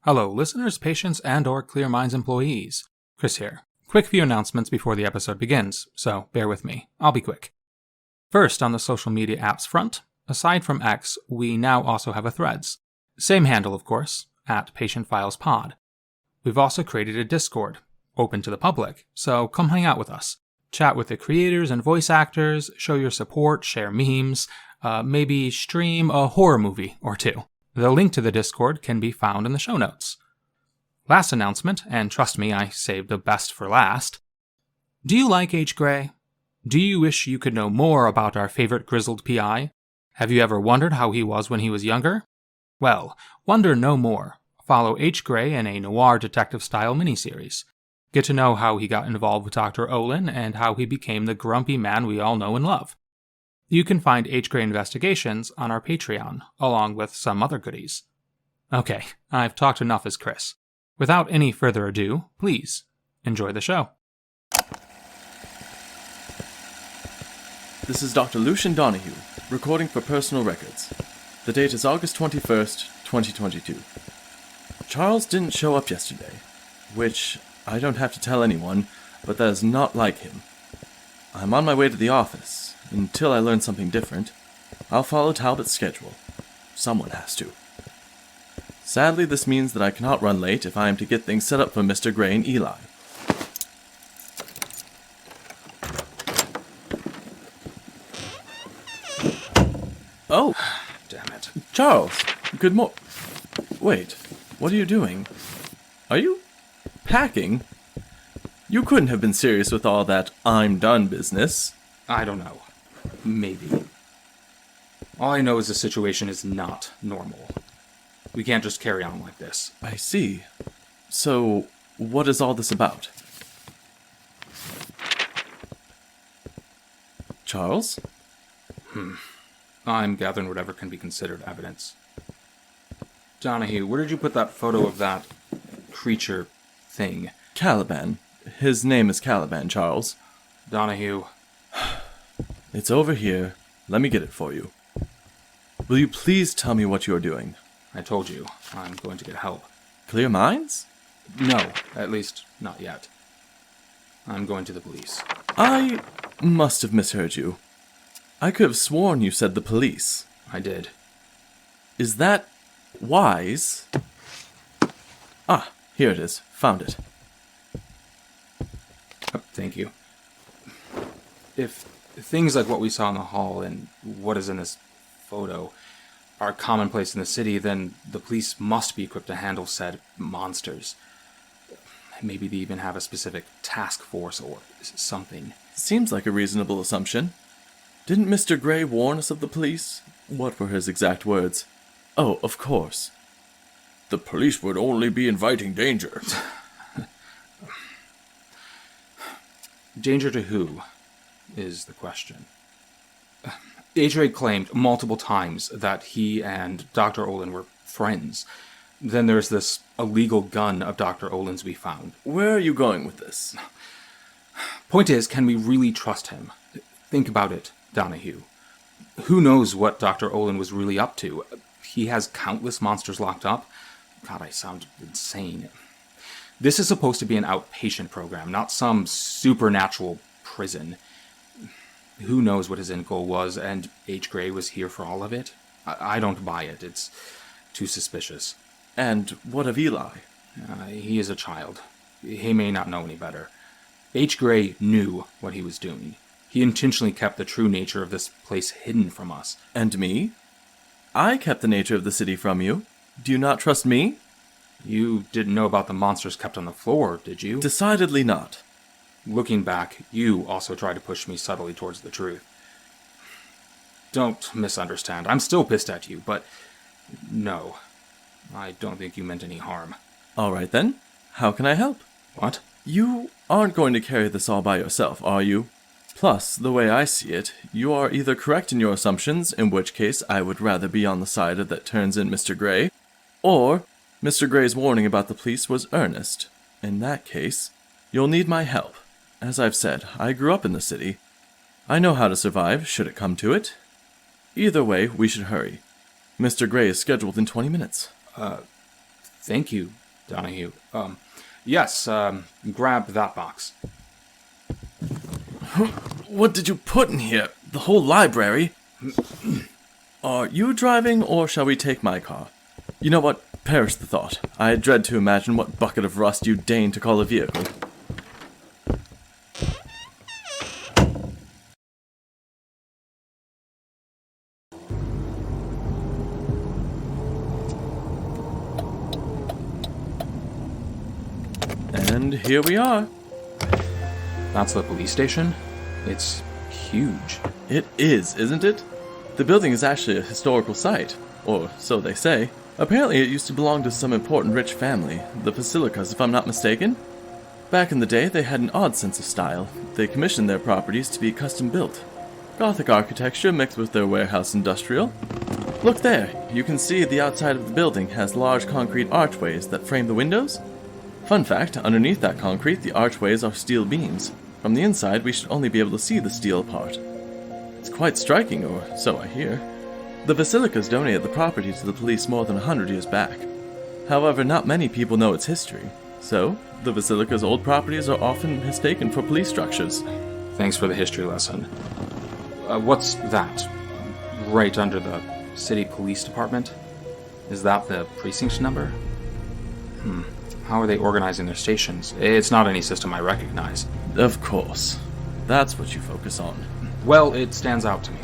Hello, listeners, patients, and/or Clear Minds employees. Chris here. Quick few announcements before the episode begins, so bear with me. I'll be quick. First, on the social media apps front, aside from X, we now also have a Threads. Same handle, of course, @PatientFilesPod. We've also created a Discord, open to the public, so come hang out with us. Chat with the creators and voice actors, show your support, share memes, maybe stream a horror movie or two. The link to the Discord can be found in the show notes. Last announcement, and trust me, I saved the best for last. Do you like H. Gray? Do you wish you could know more about our favorite grizzled PI? Have you ever wondered how he was when he was younger? Well, wonder no more. Follow H. Gray in a noir detective-style miniseries. Get to know how he got involved with Dr. Olin and how he became the grumpy man we all know and love. You can find H. Gray Investigations on our Patreon, along with some other goodies. Okay, I've talked enough as Chris. Without any further ado, please, enjoy the show. This is Dr. Lucian Donahue, recording for personal records. The date is August 21st, 2022. Charles didn't show up yesterday, which I don't have to tell anyone, but that is not like him. I'm on my way to the office. Until I learn something different, I'll follow Talbot's schedule. Someone has to. Sadly, this means that I cannot run late if I am to get things set up for Mr. Gray and Eli. Oh! Damn it. Charles! Good Wait, what are you doing? Are you packing? You couldn't have been serious with all that I'm done business. I don't know. Maybe. All I know is the situation is not normal. We can't just carry on like this. I see. So, what is all this about? Charles? I'm gathering whatever can be considered evidence. Donahue, where did you put that photo of that creature thing? Caliban. His name is Caliban, Charles. Donahue. It's over here. Let me get it for you. Will you please tell me what you're doing? I told you, I'm going to get help. Clear minds? No, at least not yet. I'm going to the police. I must have misheard you. I could have sworn you said the police. I did. Is that wise? Ah, here it is. Found it. Oh, thank you. If things like what we saw in the hall and what is in this photo are commonplace in the city, then the police must be equipped to handle said monsters. Maybe they even have a specific task force or something. Seems like a reasonable assumption. Didn't Mr. Gray warn us of the police? What were his exact words? Oh, of course. The police would only be inviting danger. Danger to who is the question. H.Ray claimed multiple times that he and Dr. Olin were friends. Then there's this illegal gun of Dr. Olin's we found. Where are you going with this? Point is, can we really trust him? Think about it, Donahue. Who knows what Dr. Olin was really up to? He has countless monsters locked up. God, I sound insane. This is supposed to be an outpatient program, not some supernatural prison. Who knows what his end goal was, and H. Gray was here for all of it? I don't buy it. It's too suspicious. And what of Eli? He is a child. He may not know any better. H. Gray knew what he was doing. He intentionally kept the true nature of this place hidden from us. And me? I kept the nature of the city from you. Do you not trust me? You didn't know about the monsters kept on the floor, did you? Decidedly not. Looking back, you also tried to push me subtly towards the truth. Don't misunderstand. I'm still pissed at you, but no. I don't think you meant any harm. All right then. How can I help? What? You aren't going to carry this all by yourself, are you? Plus, the way I see it, you are either correct in your assumptions, in which case I would rather be on the side that turns in Mr. Gray, or Mr. Gray's warning about the police was earnest. In that case, you'll need my help. As I've said, I grew up in the city. I know how to survive, should it come to it. Either way, we should hurry. Mr. Gray is scheduled in 20 minutes. Thank you, Donahue. Yes, grab that box. What did you put in here? The whole library? Are you driving, or shall we take my car? You know what? Perish the thought. I dread to imagine what bucket of rust you deign to call a vehicle. And here we are. That's the police station? It's huge. It is, isn't it? The building is actually a historical site, or so they say. Apparently it used to belong to some important rich family, the Basilicas if I'm not mistaken. Back in the day, they had an odd sense of style. They commissioned their properties to be custom built. Gothic architecture mixed with their warehouse industrial. Look there, you can see the outside of the building has large concrete archways that frame the windows. Fun fact, underneath that concrete, the archways are steel beams. From the inside, we should only be able to see the steel part. It's quite striking, or so I hear. The Basilicas donated the property to the police more than 100 years back. However, not many people know its history, so the Basilica's old properties are often mistaken for police structures. Thanks for the history lesson. What's that? Right under the city police department? Is that the precinct number? How are they organizing their stations? It's not any system I recognize. Of course. That's what you focus on. Well, it stands out to me.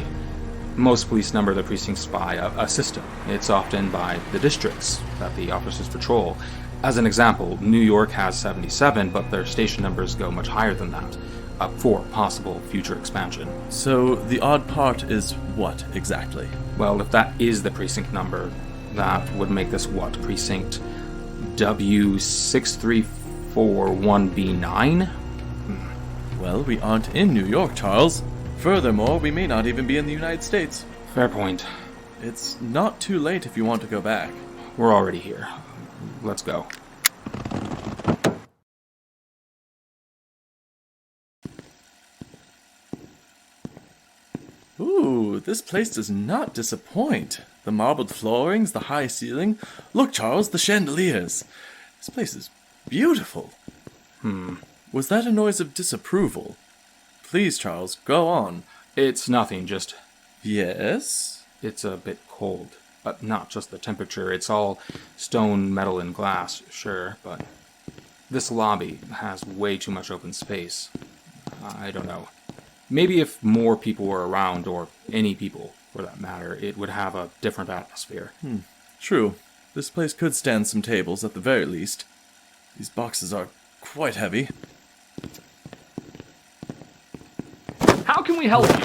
Most police number their precincts by a system. It's often by the districts that the officers patrol. As an example, New York has 77, but their station numbers go much higher than that, for possible future expansion. So the odd part is what, exactly? Well, if that is the precinct number, that would make this what? Precinct W6341B9? Well, we aren't in New York, Charles. Furthermore, we may not even be in the United States. Fair point. It's not too late if you want to go back. We're already here. Let's go. Ooh, this place does not disappoint. The marbled floorings, the high ceiling. Look, Charles, the chandeliers. This place is beautiful. Was that a noise of disapproval? Please, Charles, go on. It's nothing, just... Yes? It's a bit cold. Not just the temperature, it's all stone, metal, and glass, sure, but... This lobby has way too much open space. I don't know. Maybe if more people were around, or any people, for that matter, it would have a different atmosphere. True. This place could stand some tables, at the very least. These boxes are quite heavy. How can we help you?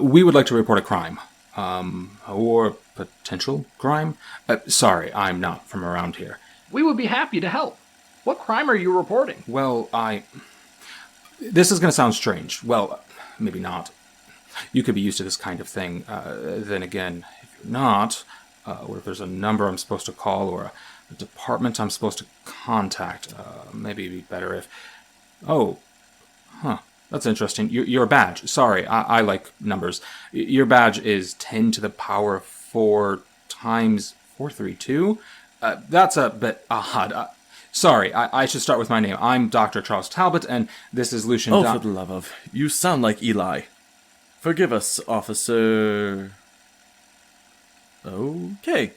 We would like to report a crime. Or potential crime? Sorry, I'm not from around here. We would be happy to help. What crime are you reporting? Well, This is going to sound strange. Well, maybe not. You could be used to this kind of thing. Then again, if you're not, or if there's a number I'm supposed to call, or a department I'm supposed to contact, maybe it'd be better if... Oh, that's interesting. Your badge. Sorry, I like numbers. Your badge is 10 to the power 4 times 432? That's a bit odd. Sorry, I should start with my name. I'm Dr. Charles Talbot, and this is Lucian. Oh, for the love of... You sound like Eli. Forgive us, officer... Okay.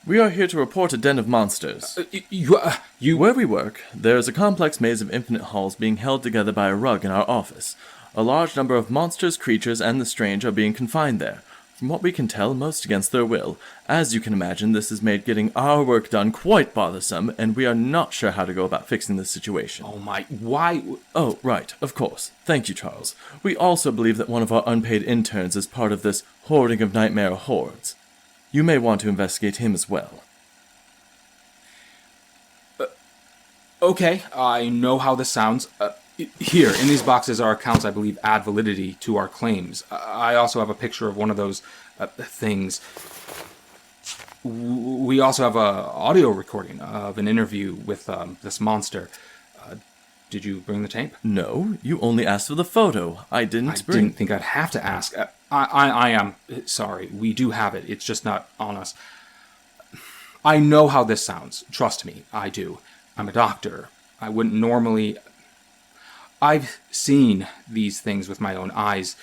We are here to report a den of monsters. Where we work, there is a complex maze of infinite halls being held together by a rug in our office. A large number of monsters, creatures, and the strange are being confined there. From what we can tell, most against their will. As you can imagine, this has made getting our work done quite bothersome, and we are not sure how to go about fixing this situation. Oh my, why? Oh, right, of course. Thank you, Charles. We also believe that one of our unpaid interns is part of this hoarding of nightmare hordes. You may want to investigate him as well. Okay, I know how this sounds. Here, in these boxes are accounts I believe add validity to our claims. I also have a picture of one of those things. We also have a audio recording of an interview with this monster. Did you bring the tape? No, you only asked for the photo. I didn't think I'd have to ask. I am sorry. We do have it. It's just not on us. I know how this sounds. Trust me, I do. I'm a doctor. I wouldn't normally... I've seen these things with my own eyes.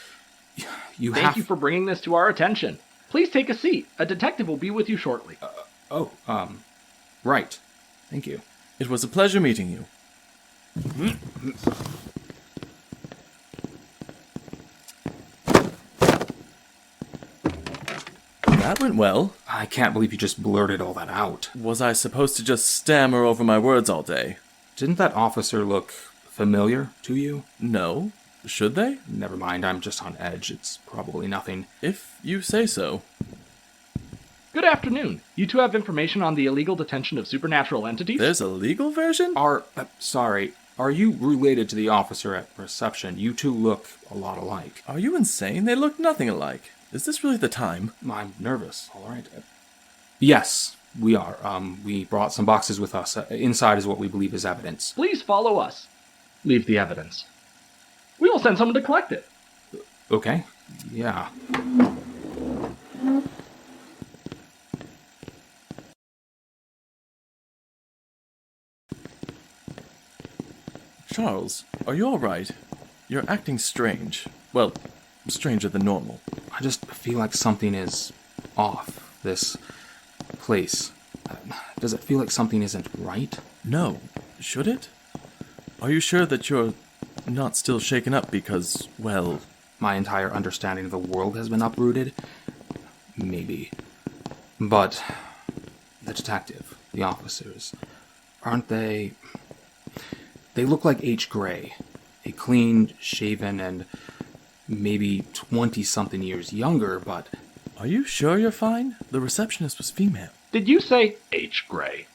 Thank you for bringing this to our attention. Please take a seat. A detective will be with you shortly. Right. Thank you. It was a pleasure meeting you. That went well. I can't believe you just blurted all that out. Was I supposed to just stammer over my words all day? Didn't that officer look familiar to you? No. Should they? Never mind, I'm just on edge. It's probably nothing. If you say so. Good afternoon. You two have information on the illegal detention of supernatural entities? There's a legal version? Sorry. Are you related to the officer at reception? You two look a lot alike. Are you insane? They look nothing alike. Is this really the time? I'm nervous, all right. Yes, we are. We brought some boxes with us. Inside is what we believe is evidence. Please follow us. Leave the evidence. We will send someone to collect it. Okay. Yeah. Charles, are you alright? You're acting strange. Well, stranger than normal. I just feel like something is off. This place. Does it feel like something isn't right? No. Should it? Are you sure that you're not still shaken up because, well... My entire understanding of the world has been uprooted? Maybe. But the detective, the officers, aren't they... They look like H. Gray. A clean, shaven, and maybe 20-something years younger, but... Are you sure you're fine? The receptionist was female. Did you say H. Gray?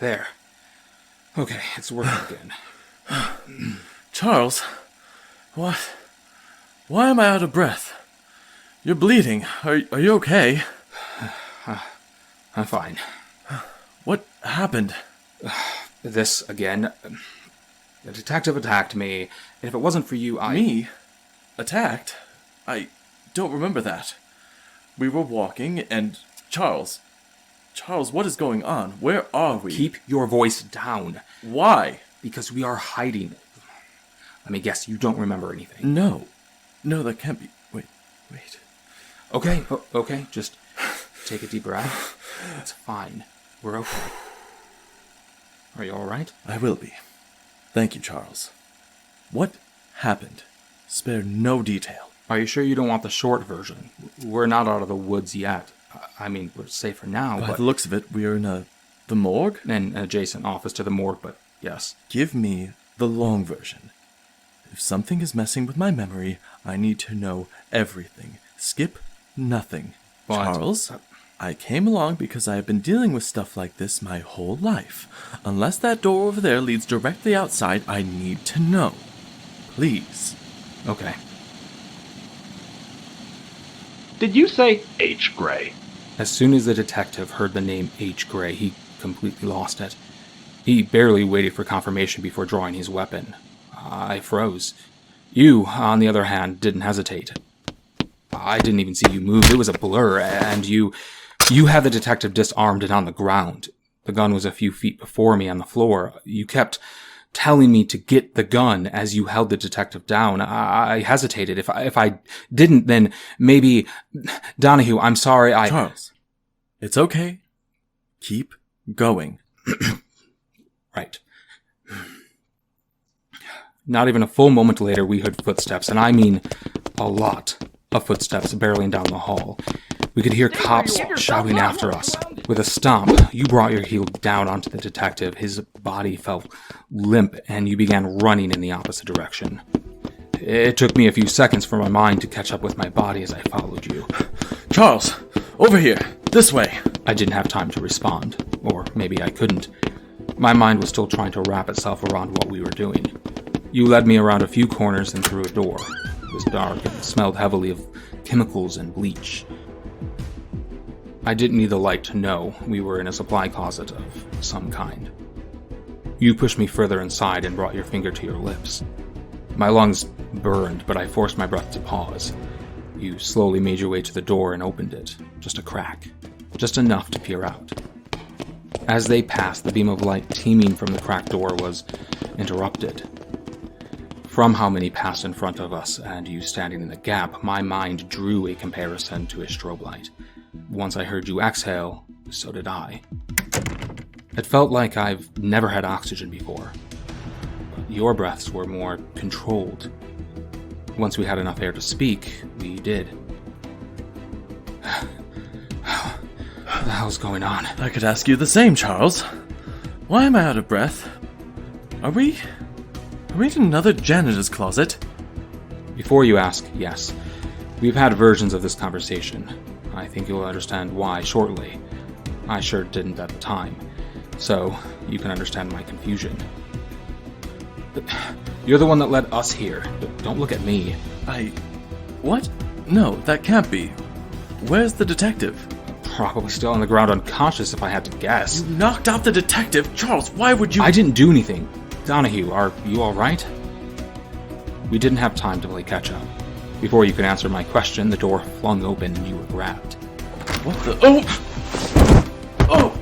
There. Okay, it's working again. Charles, what? Why am I out of breath? You're bleeding. Are you okay? I'm fine. What happened? This again. The detective attacked me, and if it wasn't for you, Me? Attacked? I don't remember that. We were walking, and Charles, what is going on? Where are we? Keep your voice down. Why? Because we are hiding. Let me guess, you don't remember anything. No, that can't be. Wait. Okay, just take a deep breath. It's fine. We're okay. Are you alright? I will be. Thank you, Charles. What happened? Spare no detail. Are you sure you don't want the short version? We're not out of the woods yet. I mean, we're safe for now, By but... the looks of it, we are in the morgue? An adjacent office to the morgue, but yes. Give me the long version. If something is messing with my memory, I need to know everything. Skip nothing. But, Charles, I came along because I have been dealing with stuff like this my whole life. Unless that door over there leads directly outside, I need to know. Please. Okay. Did you say H. Gray? As soon as the detective heard the name H. Gray, he completely lost it. He barely waited for confirmation before drawing his weapon. I froze. You, on the other hand, didn't hesitate. I didn't even see you move. It was a blur, and you had the detective disarmed and on the ground. The gun was a few feet before me on the floor. You kept telling me to get the gun as you held the detective down. I hesitated. If I didn't, then maybe... Donahue, I'm sorry, Charles, it's okay. Keep going. Right. Not even a full moment later, we heard footsteps, and I mean a lot of footsteps barreling down the hall. We could hear cops shouting after us. With a stomp, you brought your heel down onto the detective. His body felt limp, and you began running in the opposite direction. It took me a few seconds for my mind to catch up with my body as I followed you. Charles, over here, this way. I didn't have time to respond, or maybe I couldn't. My mind was still trying to wrap itself around what we were doing. You led me around a few corners and through a door. It was dark and smelled heavily of chemicals and bleach. I didn't need the light to know we were in a supply closet of some kind. You pushed me further inside and brought your finger to your lips. My lungs burned, but I forced my breath to pause. You slowly made your way to the door and opened it, just a crack, just enough to peer out. As they passed, the beam of light teeming from the cracked door was interrupted. From how many passed in front of us and you standing in the gap, my mind drew a comparison to a strobe light. Once I heard you exhale, so did I. It felt like I've never had oxygen before. But your breaths were more controlled. Once we had enough air to speak, we did. What the hell's going on? I could ask you the same, Charles. Why am I out of breath? Are we in another janitor's closet? Before you ask, yes. We've had versions of this conversation. I think you'll understand why shortly. I sure didn't at the time. So, you can understand my confusion. You're the one that led us here. Don't look at me. What? No, that can't be. Where's the detective? Probably still on the ground unconscious if I had to guess. You knocked out the detective? Charles, why would you— I didn't do anything. Donahue, are you alright? We didn't have time to play catch-up. Before you could answer my question, the door flung open and you were grabbed. What the— Oh!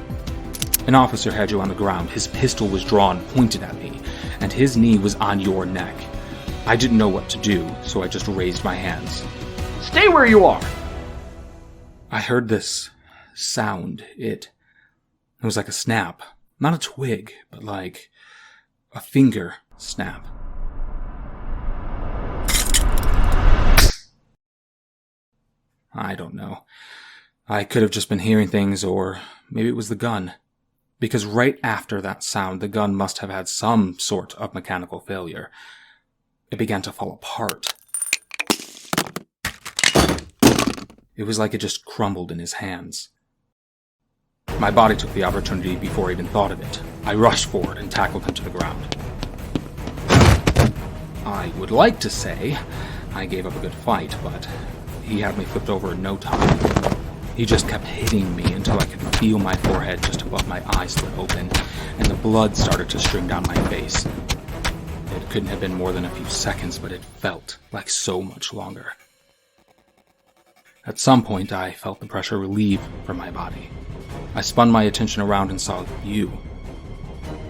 An officer had you on the ground. His pistol was drawn, pointed at me, and his knee was on your neck. I didn't know what to do, so I just raised my hands. Stay where you are! I heard this sound. It was like a snap. Not a twig, but like a finger snap. I don't know. I could have just been hearing things, or maybe it was the gun. Because right after that sound, the gun must have had some sort of mechanical failure. It began to fall apart. It was like it just crumbled in his hands. My body took the opportunity before I even thought of it. I rushed forward and tackled him to the ground. I would like to say I gave up a good fight, but he had me flipped over in no time. He just kept hitting me until I could feel my forehead just above my eyes split open, and the blood started to stream down my face. It couldn't have been more than a few seconds, but it felt like so much longer. At some point, I felt the pressure relieve from my body. I spun my attention around and saw you.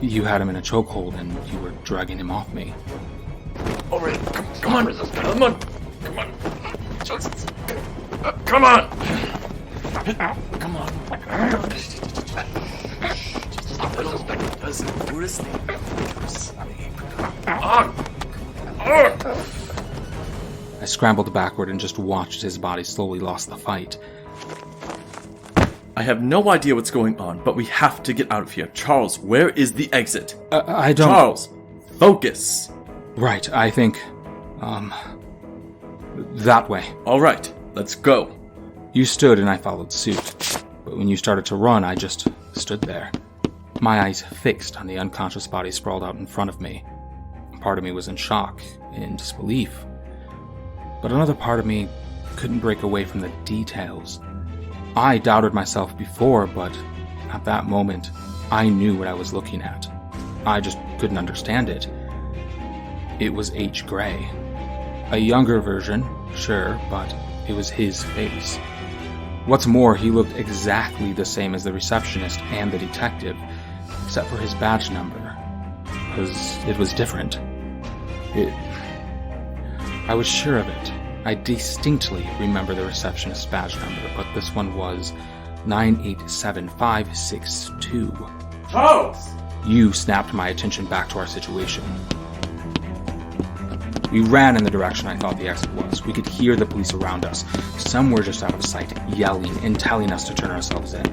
You had him in a chokehold, and you were dragging him off me. All right, come on. Come on! Come on. I scrambled backward and just watched his body slowly lost the fight. I have no idea what's going on, but we have to get out of here. Charles, where is the exit? I don't... Charles, focus! Right, I think... that way. All right, let's go. You stood and I followed suit. But when you started to run, I just stood there. My eyes fixed on the unconscious body sprawled out in front of me. Part of me was in shock, in disbelief. But another part of me couldn't break away from the details. I doubted myself before, but at that moment, I knew what I was looking at. I just couldn't understand it. It was H. Gray. A younger version, sure, but it was his face. What's more, he looked exactly the same as the receptionist and the detective, except for his badge number. It was different. I was sure of it. I distinctly remember the receptionist's badge number, but this one was 987562. Charles! You snapped my attention back to our situation. We ran in the direction I thought the exit was. We could hear the police around us. Some were just out of sight, yelling and telling us to turn ourselves in.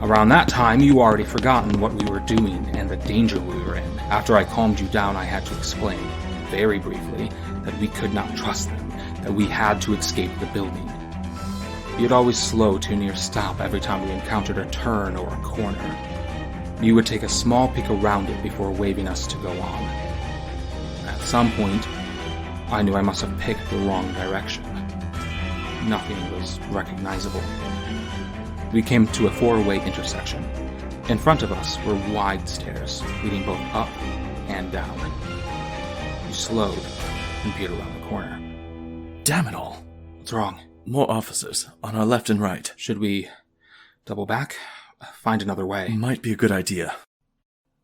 Around that time, you already forgotten what we were doing and the danger we were in. After I calmed you down, I had to explain, very briefly, that we could not trust them, that we had to escape the building. You'd always slow to a near stop every time we encountered a turn or a corner. You would take a small peek around it before waving us to go on. At some point, I knew I must have picked the wrong direction. Nothing was recognizable. We came to a four-way intersection. In front of us were wide stairs, leading both up and down. You slowed and peered around the corner. Damn it all. What's wrong? More officers, on our left and right. Should we double back? Find another way? Might be a good idea.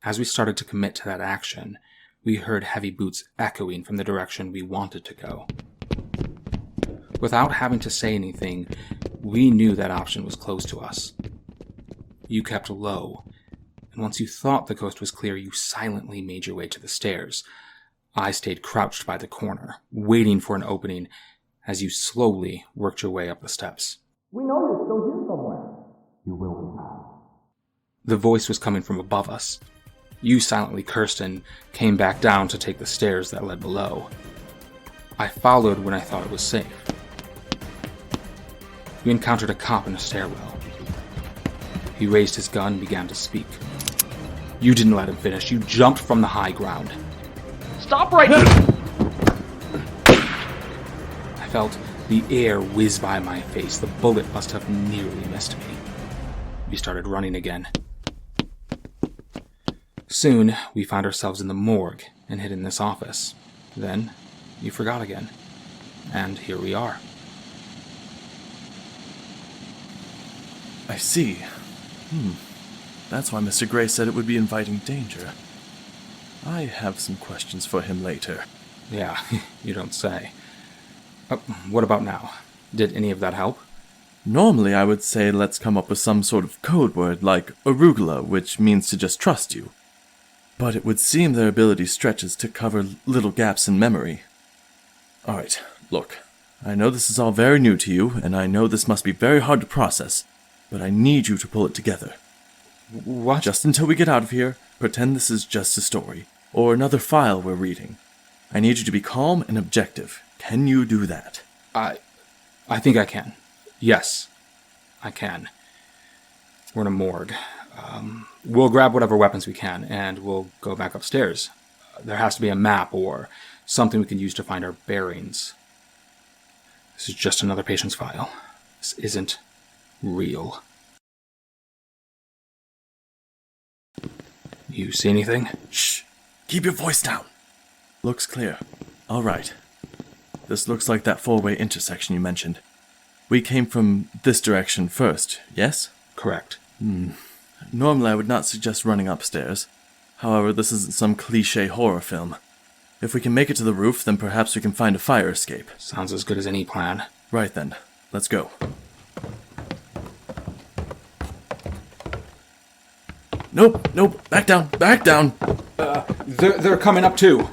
As we started to commit to that action, we heard heavy boots echoing from the direction we wanted to go. Without having to say anything, we knew that option was close to us. You kept low, and once you thought the coast was clear, you silently made your way to the stairs. I stayed crouched by the corner, waiting for an opening as you slowly worked your way up the steps. We know you're still here somewhere. You will be now. The voice was coming from above us. You silently cursed and came back down to take the stairs that led below. I followed when I thought it was safe. We encountered a cop in a stairwell. He raised his gun and began to speak. You didn't let him finish. You jumped from the high ground. Stop right now! I felt the air whiz by my face. The bullet must have nearly missed me. We started running again. Soon, we found ourselves in the morgue and hid in this office. Then, you forgot again. And here we are. I see. That's why Mr. Gray said it would be inviting danger. I have some questions for him later. Yeah, you don't say. What about now? Did any of that help? Normally I would say let's come up with some sort of code word like arugula, which means to just trust you. But it would seem their ability stretches to cover little gaps in memory. Alright, look. I know this is all very new to you, and I know this must be very hard to process, but I need you to pull it together. What? Just until we get out of here, pretend this is just a story, or another file we're reading. I need you to be calm and objective. Can you do that? I think I can. Yes, I can. We're in a morgue. We'll grab whatever weapons we can, and we'll go back upstairs. There has to be a map or something we can use to find our bearings. This is just another patient's file. This isn't real. You see anything? Shh! Keep your voice down! Looks clear. Alright. This looks like that four-way intersection you mentioned. We came from this direction first, yes? Correct. Normally I would not suggest running upstairs. However, this isn't some cliché horror film. If we can make it to the roof, then perhaps we can find a fire escape. Sounds as good as any plan. Right then. Let's go. Nope, back down! They're coming up too.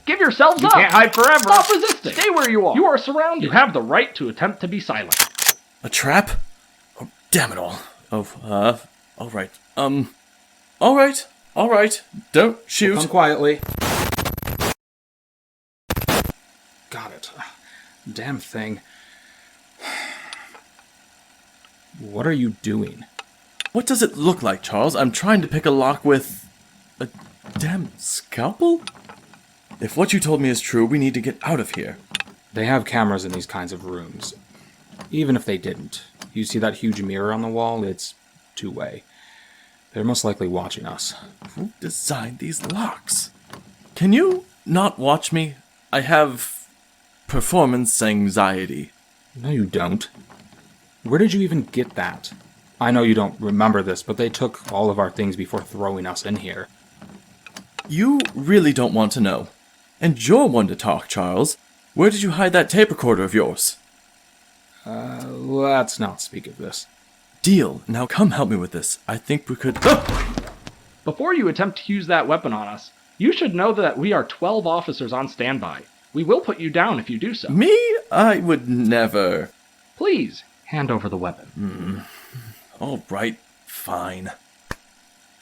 Give yourselves up! You can't hide forever! Stop resisting! Stay where you are! You are surrounded! You have the right to attempt to be silent. A trap? Oh, damn it all. Alright. Alright. Don't shoot. Come quietly. Got it. Damn thing. What are you doing? What does it look like, Charles? I'm trying to pick a lock with a damn scalpel? If what you told me is true, we need to get out of here. They have cameras in these kinds of rooms. Even if they didn't, you see that huge mirror on the wall? It's two-way. They're most likely watching us. Who designed these locks? Can you not watch me? I have performance anxiety. No, you don't. Where did you even get that? I know you don't remember this, but they took all of our things before throwing us in here. You really don't want to know. And you're one to talk, Charles. Where did you hide that tape recorder of yours? Let's not speak of this. Deal. Now come help me with this. I think we could... Before you attempt to use that weapon on us, you should know that we are 12 officers on standby. We will put you down if you do so. Me? I would never... Please, hand over the weapon. All right, fine.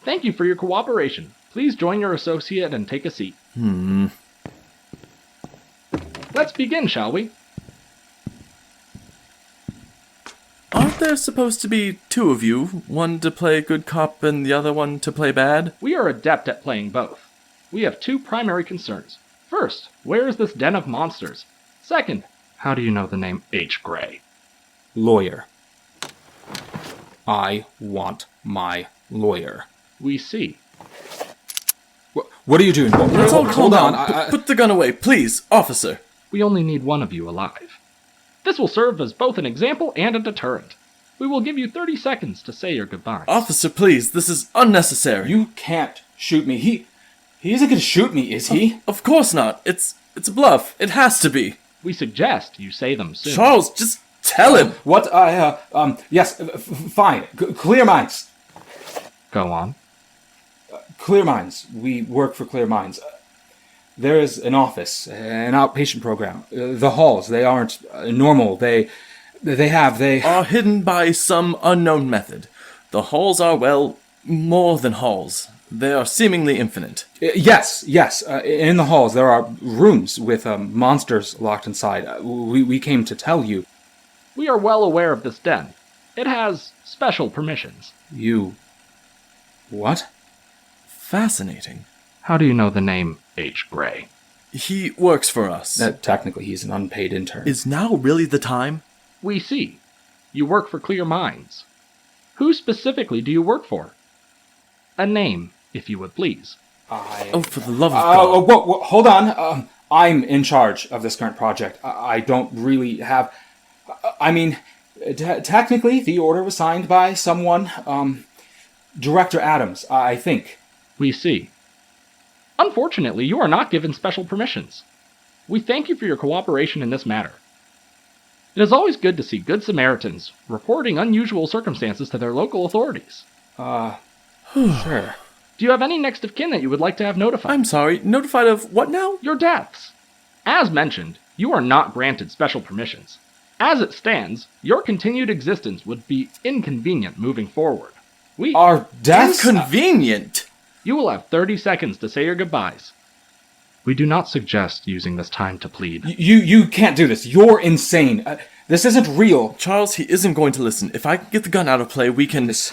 Thank you for your cooperation. Please join your associate and take a seat. Let's begin, shall we? Aren't there supposed to be two of you? One to play good cop and the other one to play bad? We are adept at playing both. We have two primary concerns. First, where is this den of monsters? Second, how do you know the name H. Gray? Lawyer. I want my lawyer. We see. What are you doing? Let's all calm down. Put the gun away, please, officer. We only need one of you alive. This will serve as both an example and a deterrent. We will give you 30 seconds to say your goodbyes. Officer, please, this is unnecessary. You can't shoot me. He isn't gonna shoot me, is he? Of course not. It's a bluff. It has to be. We suggest you say them soon. Charles, just tell him. Yes, fine. Clear Minds. Go on. Clear Minds. We work for Clear Minds. There is an office, an outpatient program. The halls, they aren't normal. They Are hidden by some unknown method. The halls are, well, more than halls. They are seemingly infinite. Yes. In the halls, there are rooms with monsters locked inside. We came to tell you. We are well aware of this den. It has special permissions. You... What? Fascinating. How do you know the name H. Gray? He works for us. Technically, he's an unpaid intern. Is now really the time? We see. You work for Clear Minds. Who specifically do you work for? A name, if you would please. Oh, for the love of God. Whoa, hold on. I'm in charge of this current project. I don't really have... technically, the order was signed by someone. Director Adams, I think. We see. Unfortunately, you are not given special permissions. We thank you for your cooperation in this matter. It is always good to see good Samaritans reporting unusual circumstances to their local authorities. Sure. Do you have any next of kin that you would like to have notified? I'm sorry, notified of what now? Your deaths. As mentioned, you are not granted special permissions. As it stands, your continued existence would be inconvenient moving forward. Our deaths? Inconvenient! You will have 30 seconds to say your goodbyes. We do not suggest using this time to plead. You can't do this. You're insane. This isn't real. Charles, he isn't going to listen. If I can get the gun out of play, we can... This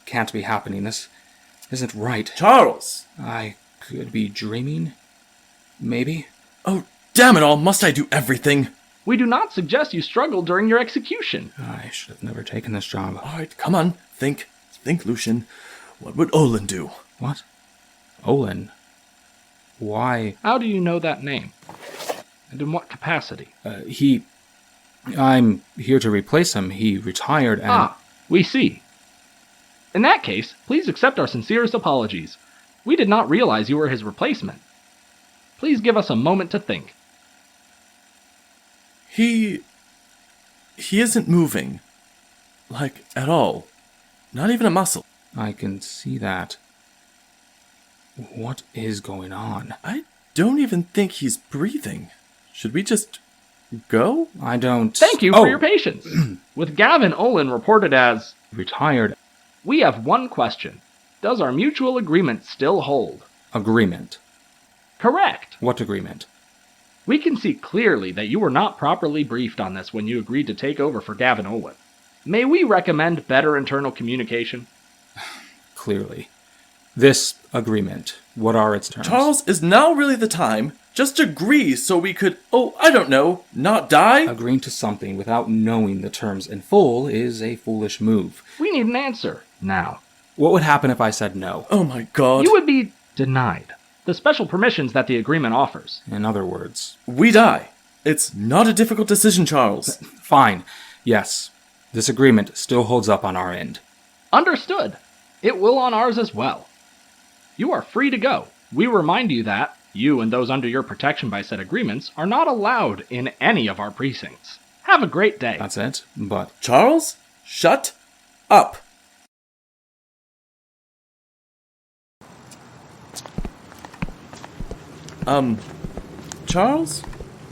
can't be happening. This isn't right. Charles! I could be dreaming. Maybe. Oh, damn it all. Must I do everything? We do not suggest you struggle during your execution. I should have never taken this job. All right, come on. Think, Lucian. What would Olin do? What? Olin? Why? How do you know that name? And in what capacity? I'm here to replace him. He retired and... We see. In that case, please accept our sincerest apologies. We did not realize you were his replacement. Please give us a moment to think. He isn't moving. Like, at all. Not even a muscle. I can see that. What is going on? I don't even think he's breathing. Should we just go? I don't... Thank you for your patience. With Gavin Olin reported as... retired. We have one question. Does our mutual agreement still hold? Agreement. Correct. What agreement? We can see clearly that you were not properly briefed on this when you agreed to take over for Gavin Olin. May we recommend better internal communication? Clearly. This agreement, what are its terms? Charles, is now really the time? Just agree so we could, not die? Agreeing to something without knowing the terms in full is a foolish move. We need an answer, now. What would happen if I said no? Oh my God. You would be denied the special permissions that the agreement offers. In other words... We die. It's not a difficult decision, Charles. Fine. Yes. This agreement still holds up on our end. Understood. It will on ours as well. You are free to go. We remind you that you and those under your protection by said agreements are not allowed in any of our precincts. Have a great day. That's it, but... Charles, shut up. Charles?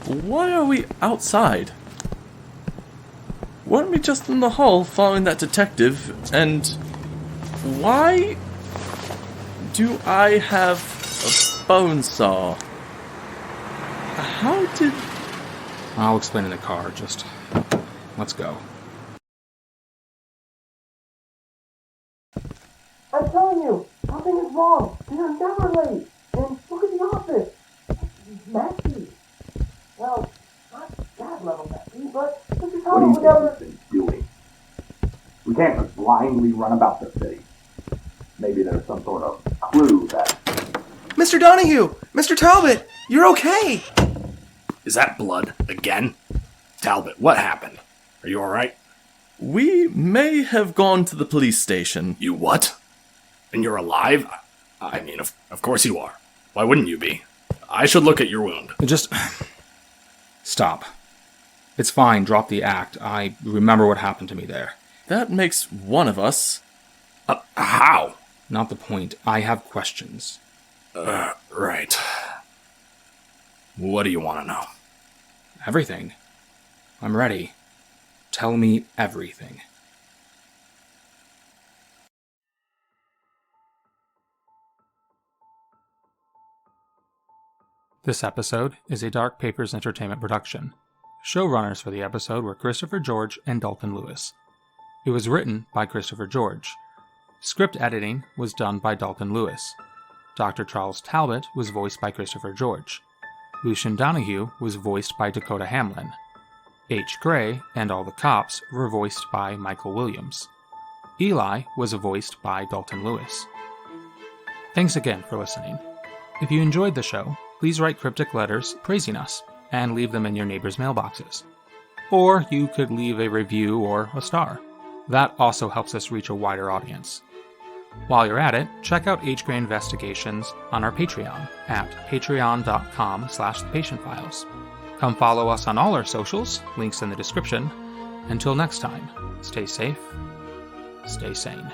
Why are we outside? Weren't we just in the hall following that detective, and... Why do I have a bone saw? How did... I'll explain in the car, just... let's go. I'm telling you, something is wrong. They are never late. And look at the office. It's messy. Well, not that level messy, but Mr. Talbot would never... What do you think he's doing? We can't just blindly run about the city. Maybe there's some sort of clue that... Mr. Donahue! Mr. Talbot! You're okay! Is that blood again? Talbot, what happened? Are you alright? We may have gone to the police station. You what? And you're alive? I mean, of course you are. Why wouldn't you be? I should look at your wound. Just stop. It's fine, drop the act. I remember what happened to me there. That makes one of us. How? Not the point. I have questions. Right. What do you want to know? Everything. I'm ready. Tell me everything. This episode is a Dark Papers Entertainment production. Showrunners for the episode were Christopher George and Dalton Lewis. It was written by Christopher George. Script editing was done by Dalton Lewis. Dr. Charles Talbot was voiced by Christopher George. Lucian Donahue was voiced by Dakota Hamlin. H. Gray and all the cops were voiced by Michael Williams. Eli was voiced by Dalton Lewis. Thanks again for listening. If you enjoyed the show, please write cryptic letters praising us and leave them in your neighbors' mailboxes. Or you could leave a review or a star. That also helps us reach a wider audience. While you're at it, check out H. Gray Investigations on our Patreon at patreon.com/thepatientfiles. Come follow us on all our socials, links in the description. Until next time, stay safe, stay sane.